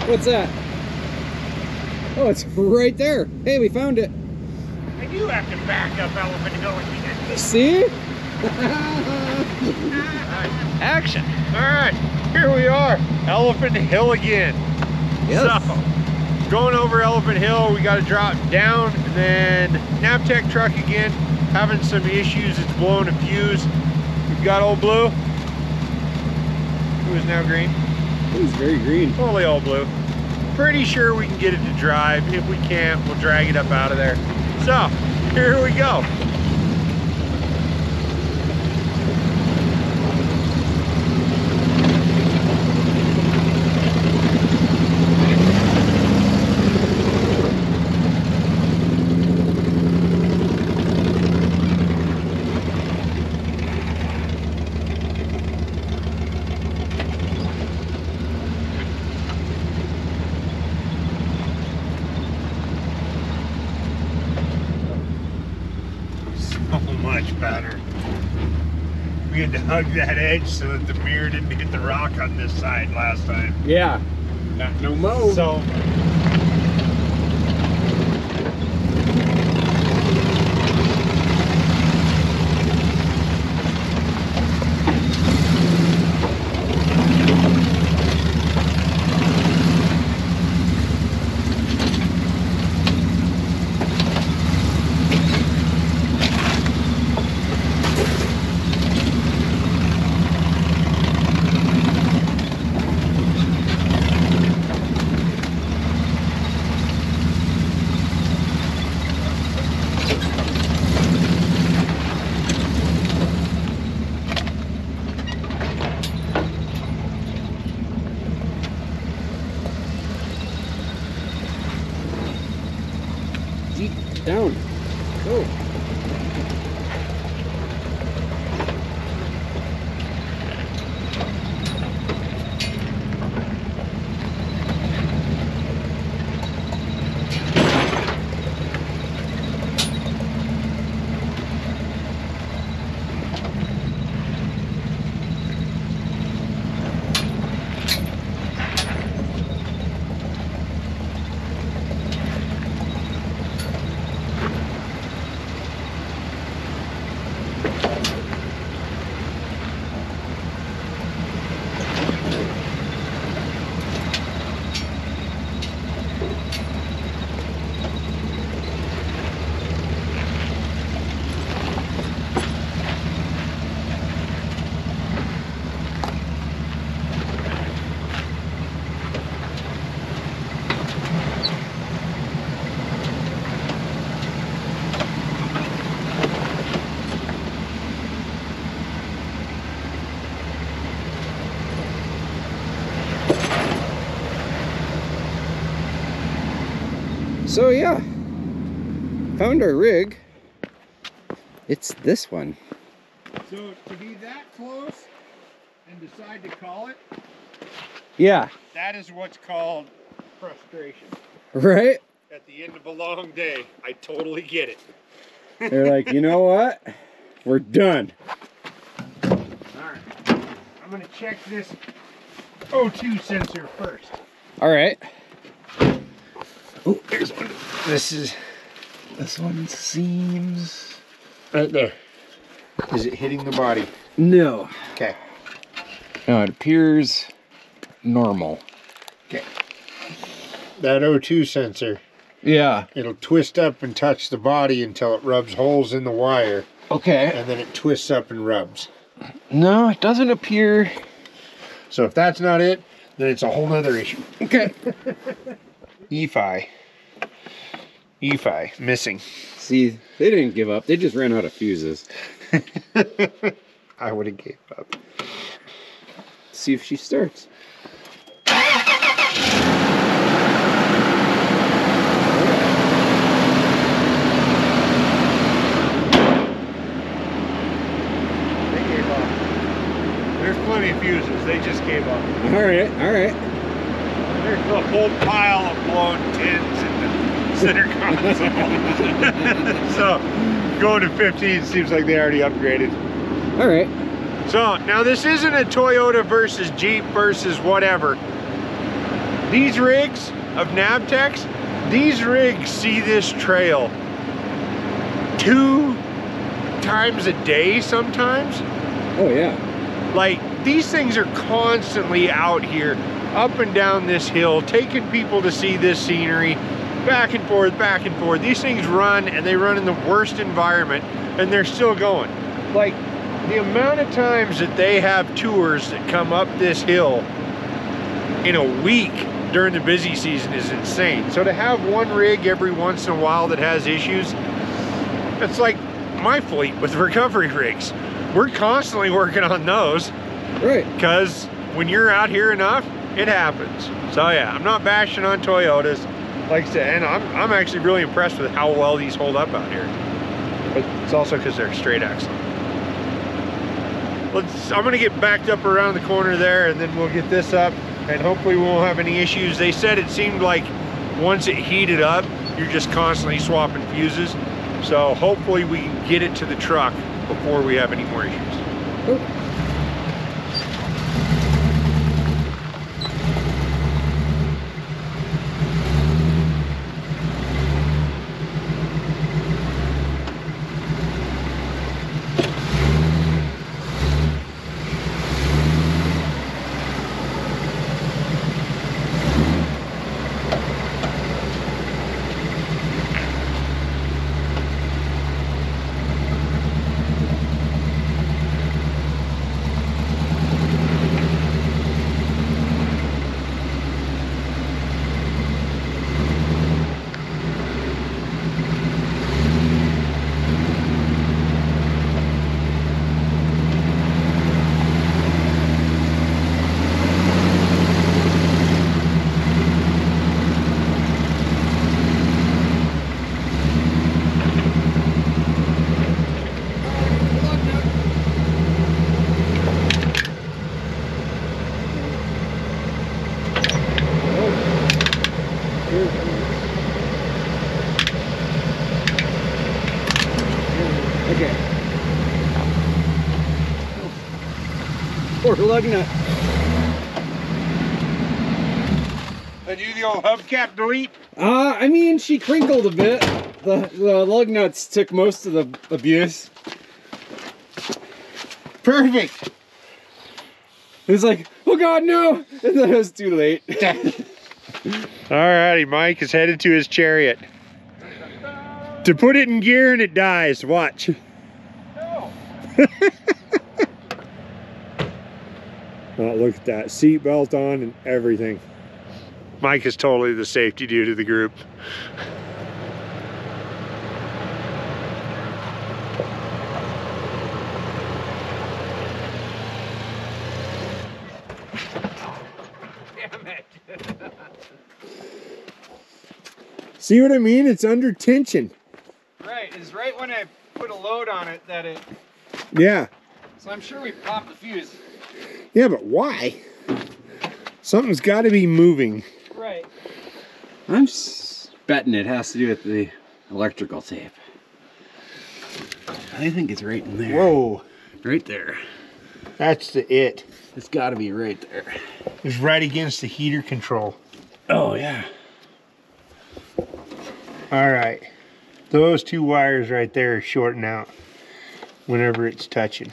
What's that? Oh, it's right there. Hey, we found it. I do have to back up Elephant Hill again. See? Action. All right, here we are, Elephant Hill again. Yes. So, going over Elephant Hill, we got to drop down, and then Naptech truck again, having some issues. It's blowing a fuse. We've got old Blue, who is now green. It's very green. Totally all blue. Pretty sure we can get it to drive. If we can't, we'll drag it up out of there. So, here we go. Much better. We had to hug that edge so that the mirror didn't hit the rock on this side last time. Yeah. Not no mo. So down. Go. So yeah, found our rig. It's this one. So to be that close and decide to call it, Yeah. that is what's called frustration. Right? At the end of a long day, I totally get it. They're like, you know what? We're done. All right, I'm gonna check this O2 sensor first. All right. Oh, there's one. This one seems right there. Is it hitting the body? No. Okay. No, it appears normal. Okay. That O2 sensor, Yeah. it'll twist up and touch the body until it rubs holes in the wire, Okay. and then it twists up and rubs. No, it doesn't appear. So if that's not it, then it's a whole nother issue. Okay. EFI, missing. See, they didn't give up. They just ran out of fuses. I would have gave up. See if she starts. They gave up. There's plenty of fuses. They just gave up. All right, all right. There's a whole pile of blown tins in the center console. So going to 15 seems like they already upgraded. All right. So now this isn't a Toyota versus Jeep versus whatever. These rigs of Nabtecs, these rigs see this trail 2 times a day sometimes. Oh yeah. Like, these things are constantly out here, up and down this hill, taking people to see this scenery, back and forth, back and forth. These things run, and they run in the worst environment, and they're still going. Like, the amount of times that they have tours that come up this hill in a week during the busy season is insane. So to have one rig every once in a while that has issues, it's like my fleet with recovery rigs. We're constantly working on those. Right. Because when you're out here enough, it happens. So yeah, I'm not bashing on Toyotas. Like I said, and I'm actually really impressed with how well these hold up out here. But it's also because they're straight axle. I'm gonna get backed up around the corner there, and then we'll get this up, and hopefully we won't have any issues. They said it seemed like once it heated up, you're just constantly swapping fuses. So hopefully we can get it to the truck before we have any more issues. Oh. Okay. Poor lug nut. I do the old hubcap delete. I mean, she crinkled a bit. The lug nuts took most of the abuse. Perfect. It was like, oh God, no! And then it was too late. Alrighty, Mike is headed to his chariot. To put it in gear and it dies. Watch. No. Oh, look at that. Seat belt on and everything. Mike is totally the safety dude of the group. Damn it. See what I mean? It's under tension. Right, it's right when I put a load on it that it... Yeah. So I'm sure we popped the fuse. Yeah, but why? Something's got to be moving. Right. I'm betting it has to do with the electrical tape. I think it's right in there. Whoa. Right there. That's it. It's got to be right there. It's right against the heater control. Oh, yeah. All right. Those two wires right there are shorting out whenever it's touching.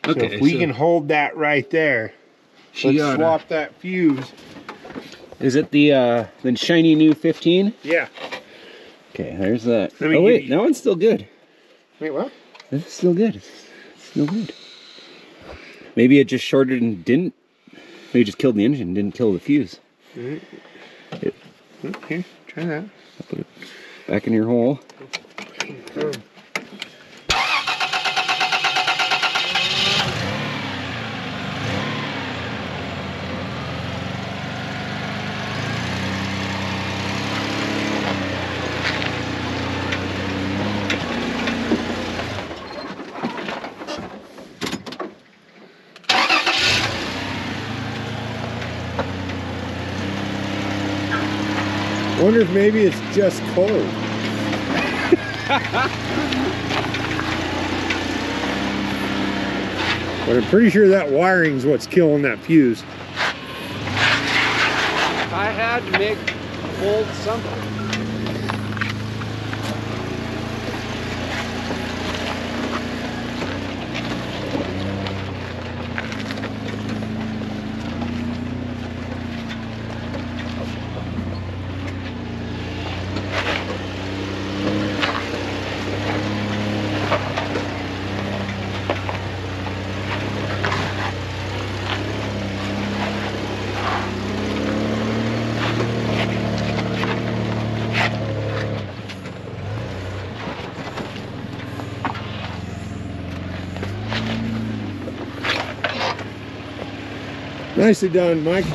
Okay, so if we can hold that right there, let's swap that fuse. Is it the shiny new 15? Yeah. Okay, there's that. Oh wait, that one's still good. Wait, what? This is still good. It's still good. Maybe it just shorted and didn't. Maybe it just killed the engine, didn't kill the fuse. Here, try that. I'll put it back in your hole. I wonder if maybe it's just cold. But I'm pretty sure that wiring's what's killing that fuse. I I had to make a fold something. Nicely done, Mike.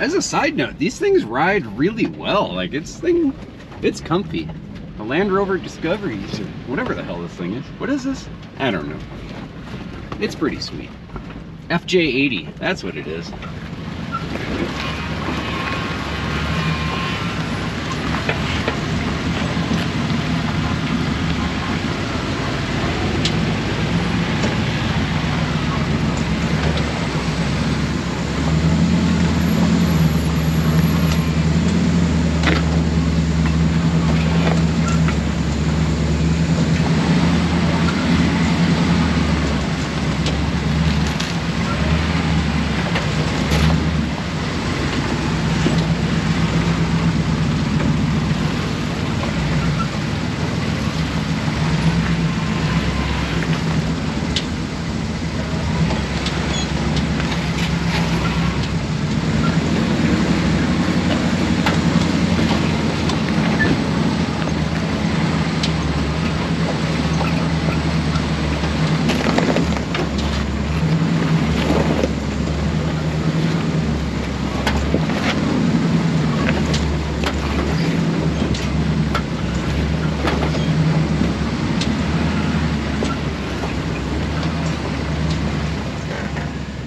As a side note, these things ride really well. Like it's comfy. The Land Rover Discoveries, or whatever the hell this thing is. What is this? I don't know. It's pretty sweet. FJ80, that's what it is.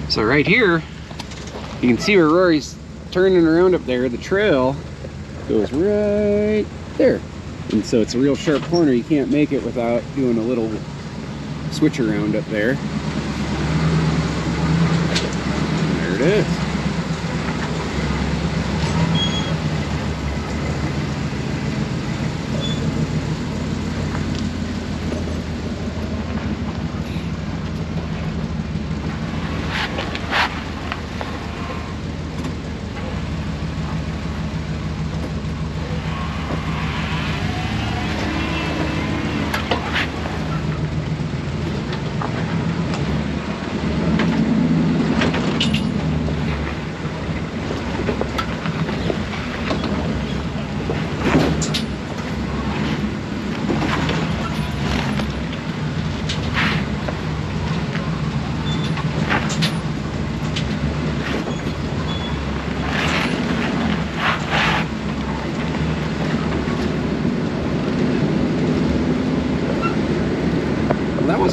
So right here, you can see where Rory's turning around up there. The trail goes right there. And so it's a real sharp corner. You can't make it without doing a little switch around up there. And there it is.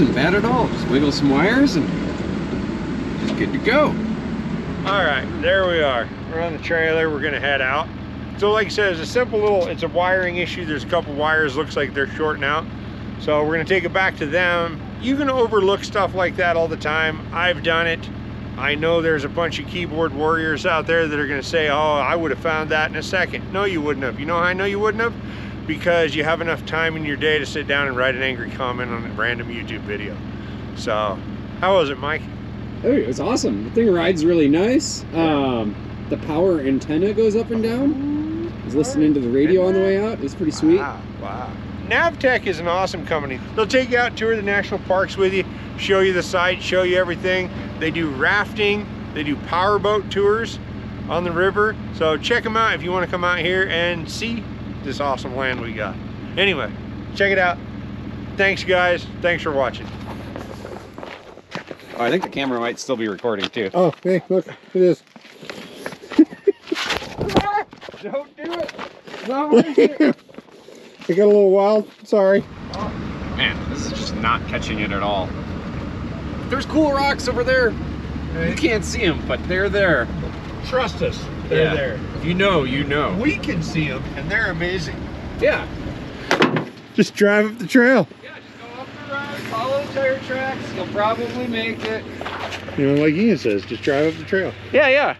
wasn't bad at all. Just wiggle some wires and just good to go. All right, there we are. We're on the trailer. We're gonna head out. So like I said, it's a simple little, it's a wiring issue. There's a couple wires, looks like they're shorting out. So we're gonna take it back to them. You can overlook stuff like that all the time. I've done it. I know there's a bunch of keyboard warriors out there that are gonna say, oh, I would have found that in a second. No, you wouldn't have. You know how I know you wouldn't have? Because you have enough time in your day to sit down and write an angry comment on a random YouTube video. So, how was it, Mike? Oh, it was awesome. The thing rides really nice. The power antenna goes up and down. I was listening to the radio on the way out. It was pretty sweet. Wow. Navtech is an awesome company. They'll take you out, tour the national parks with you, show you the site, show you everything. They do rafting, they do powerboat tours on the river. So check them out if you want to come out here and see this awesome land we got. Anyway, check it out. Thanks, guys. Thanks for watching. Oh, I think the camera might still be recording too. Oh, hey, look, it is. Don't do it. It's not worth it. It got a little wild. Sorry. Oh, man, this is just not catching it at all. There's cool rocks over there. You can't see them, but they're there. Trust us. They're there. If you know, you know. We can see them, and they're amazing. Yeah. Just drive up the trail. Yeah, just go up the road, follow the tire tracks. You'll probably make it. You know, like Ian says, just drive up the trail. Yeah.